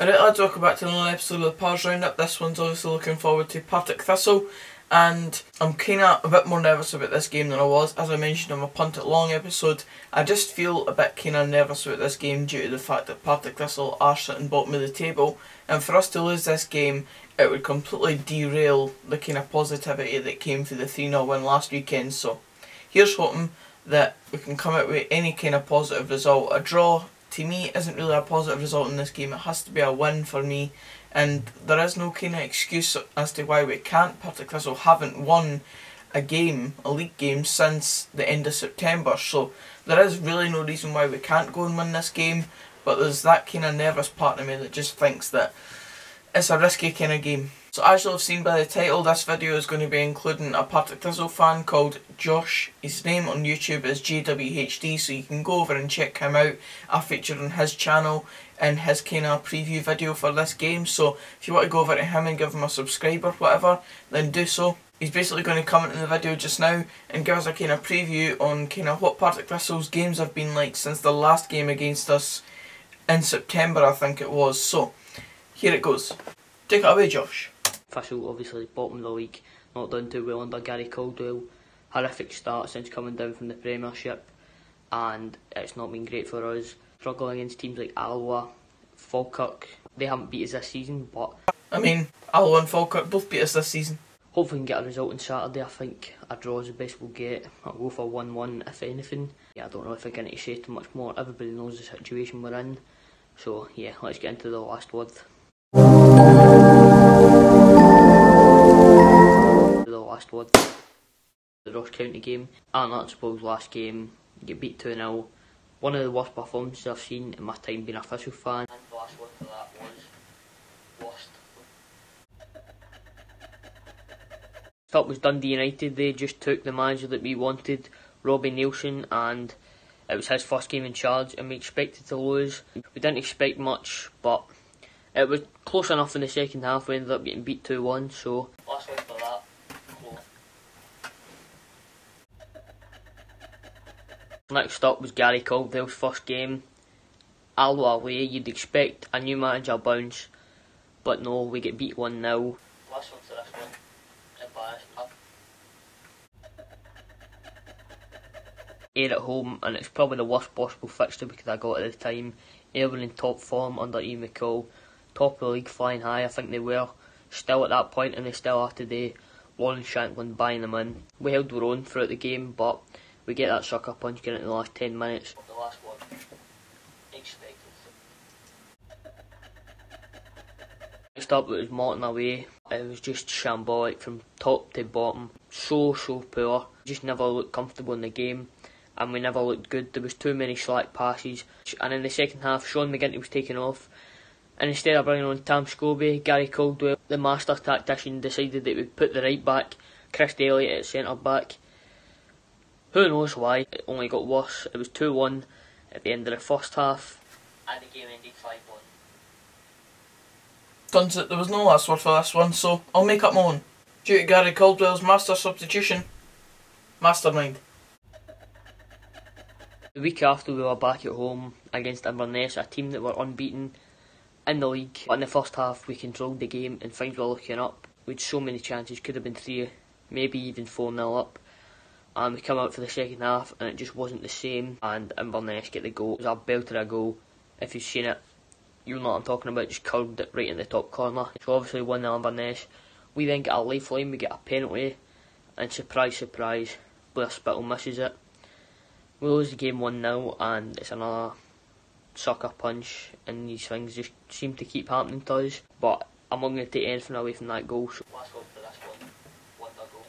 Alright lads, welcome back to another episode of the Pars Roundup. This one's obviously looking forward to Partick Thistle, and I'm kinda a bit more nervous about this game than I was. As I mentioned on my Punt It Long episode, I just feel a bit kinda nervous about this game due to the fact that Partick Thistle are sitting bottom of the table, and for us to lose this game, it would completely derail the kind of positivity that came through the 3-0 win last weekend. So here's hoping that we can come out with any kind of positive result. A draw, to me, isn't really a positive result in this game. It has to be a win for me, and there is no kind of excuse as to why we can't. Partick Thistle haven't won a game, a league game, since the end of September, so there is really no reason why we can't go and win this game, but there's that kind of nervous part of me that just thinks that it's a risky kind of game. So as you'll have seen by the title, this video is going to be including a Partick Thistle fan called Josh. His name on YouTube is JWHD, so you can go over and check him out. I featured on his channel in his kind of preview video for this game, so if you want to go over to him and give him a subscribe or whatever, then do so. He's basically going to comment in the video just now and give us a kind of preview on kind of what Partick Thistle's games have been like since the last game against us in September, I think it was. So here it goes. Take it away, Josh. Thistle, obviously bottom of the league, not done too well under Gary Caldwell. Horrific start since coming down from the Premiership, and it's not been great for us. Struggling against teams like Alloa, Falkirk. They haven't beat us this season, but I mean, Alloa and Falkirk both beat us this season. Hopefully we can get a result on Saturday. I think a draw is the best we'll get. I'll go for 1-1 if anything. Yeah, I don't know if I can say too much more. Everybody knows the situation we're in. So yeah, let's get into the last word. The Ross County game. And that's Paul's last game. You get beat 2-0. One of the worst performances I've seen in my time being a Thistle fan. And the last word for that was worst. Up was Dundee United. They just took the manager that we wanted, Robbie Neilson, and it was his first game in charge, and we expected to lose. We didn't expect much, but it was close enough in the second half. We ended up getting beat 2-1, so last word for that. Next up was Gary Caldwell's first game. Alloa away. You'd expect a new manager bounce, but no, we get beat 1-0. Last one for this one. Here at home, and it's probably the worst possible fixture because I got at the time. Everyone in top form under Ian McCall, top of the league, flying high. I think they were still at that point, and they still are today. Warren Shanklin buying them in. We held our own throughout the game, but we get that sucker punch getting in the last 10 minutes. The last one, expected. Next up, it was Morton away. It was just shambolic from top to bottom. So poor. Just never looked comfortable in the game, and we never looked good. There was too many slack passes, and in the second half Sean McGinty was taken off, and instead of bringing on Tam Scobie, Gary Caldwell, the master tactician, decided that we'd put the right back, Chris Elliott at centre back. Who knows why? It only got worse. It was 2-1 at the end of the first half, and the game ended 5-1. Turns out there was no last word for this one, so I'll make up my own. Due to Gary Caldwell's master substitution, mastermind. The week after, we were back at home against Inverness, a team that were unbeaten in the league. But in the first half, we controlled the game and things were looking up. We had so many chances, could have been 3, maybe even 4-0 up. And we come out for the second half and it just wasn't the same, and Inverness get the goal. It was a belter of a goal. If you've seen it, you'll know what I'm talking about. Just curled it right in the top corner. So obviously 1-0 Inverness. We then get a lifeline, we get a penalty, and surprise, surprise, Blair Spittle misses it. We lose the game 1-0, and it's another sucker punch, and these things just seem to keep happening to us. But I'm not going to take anything away from that goal. So last word for this one, wonder goal.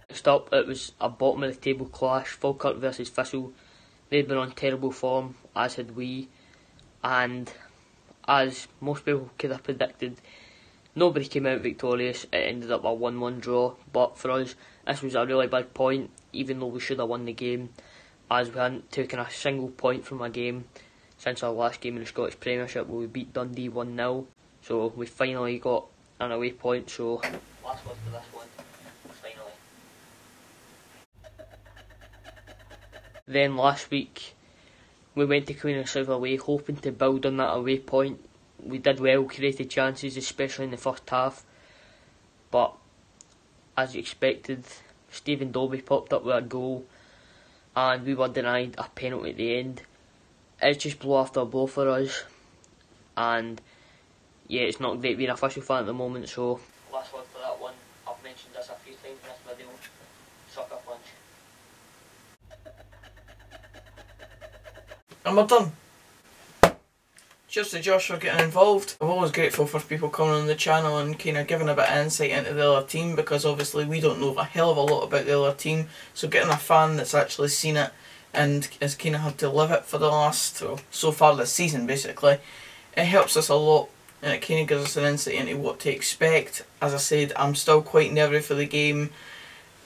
Next up, it was a bottom of the table clash, Falkirk versus Thistle. They'd been on terrible form, as had we, and as most people could have predicted, nobody came out victorious. It ended up a 1-1 draw, but for us, this was a really big point, even though we should have won the game, as we hadn't taken a single point from a game since our last game in the Scottish Premiership, where we beat Dundee 1-0. So we finally got an away point, so last word for this one, finally. Then last week, We went to Queen of South away, hoping to build on that away point. We did well, created chances, especially in the first half. But, as you expected, Stephen Dobie popped up with a goal and we were denied a penalty at the end. It's just blow after blow for us. And, yeah, it's not great being a official fan at the moment, so... Last word for that one. I've mentioned this a few times in this video. Sucker punch. And we're done. Cheers to Josh for getting involved. I'm always grateful for people coming on the channel and kind of giving a bit of insight into the other team, because obviously we don't know a hell of a lot about the other team, so getting a fan that's actually seen it and has kind of had to live it for the last, well, so far this season basically, it helps us a lot and it kind of gives us an insight into what to expect. As I said, I'm still quite nervous for the game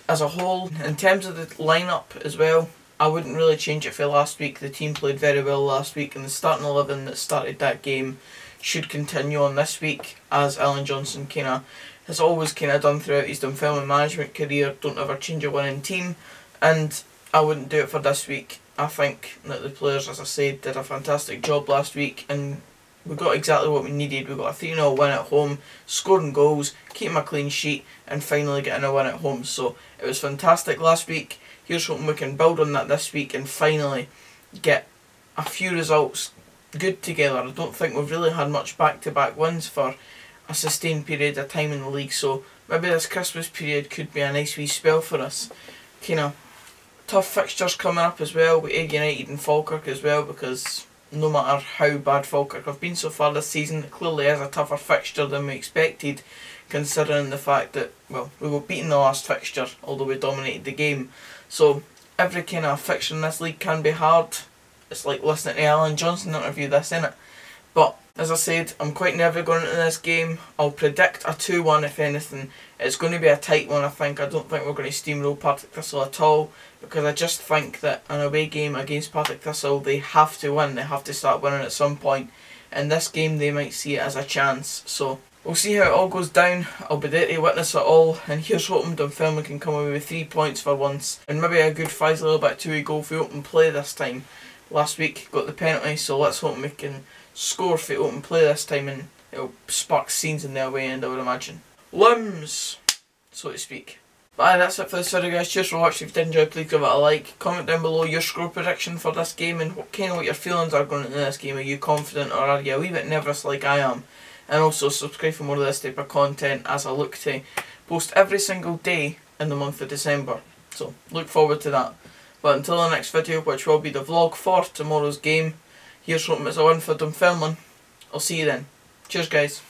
as a whole. In terms of the lineup as well, I wouldn't really change it for last week. The team played very well last week, and the starting 11 that started that game should continue on this week, as Alan Johnson has always done throughout his Dunfermline management career. Don't ever change a winning team, and I wouldn't do it for this week. I think that the players, as I said, did a fantastic job last week, and we got exactly what we needed. We got a 3-0 win at home, scoring goals, keeping a clean sheet, and finally getting a win at home. So it was fantastic last week. Here's hoping we can build on that this week and finally get a few results good together. I don't think we've really had much back-to-back wins for a sustained period of time in the league, so maybe this Christmas period could be a nice wee spell for us. Tough fixtures coming up as well with Ayr United and Falkirk as well, because no matter how bad Falkirk have been so far this season, it clearly is a tougher fixture than we expected, considering the fact that, well, we were beaten the last fixture, although we dominated the game. So every kind of fixture in this league can be hard. It's like listening to Alan Johnson interview this, innit? But as I said, I'm quite nervous going into this game. I'll predict a 2-1 if anything. It's going to be a tight one, I think. I don't think we're going to steamroll Partick Thistle at all, because I just think that an away game against Partick Thistle, they have to win. They have to start winning at some point. In this game, they might see it as a chance. So we'll see how it all goes down. I'll be there to witness it all, and here's hoping Dunfermline can come away with 3 points for once, and maybe a good feisty little bit 2-way goal for open play this time. Last week got the penalty, so let's hope we can score for open play this time, and it'll spark scenes in the away end, I would imagine. Limbs, so to speak. But aye, that's it for this video, guys. Cheers for watching. If you did enjoy, please give it a like. Comment down below your score prediction for this game and what your feelings are going into this game. Are you confident, or are you a wee bit nervous like I am? And also subscribe for more of this type of content, as I look to post every single day in the month of December. So look forward to that. But until the next video, which will be the vlog for tomorrow's game, here's hoping it's a win for Dunfermline. I'll see you then. Cheers, guys.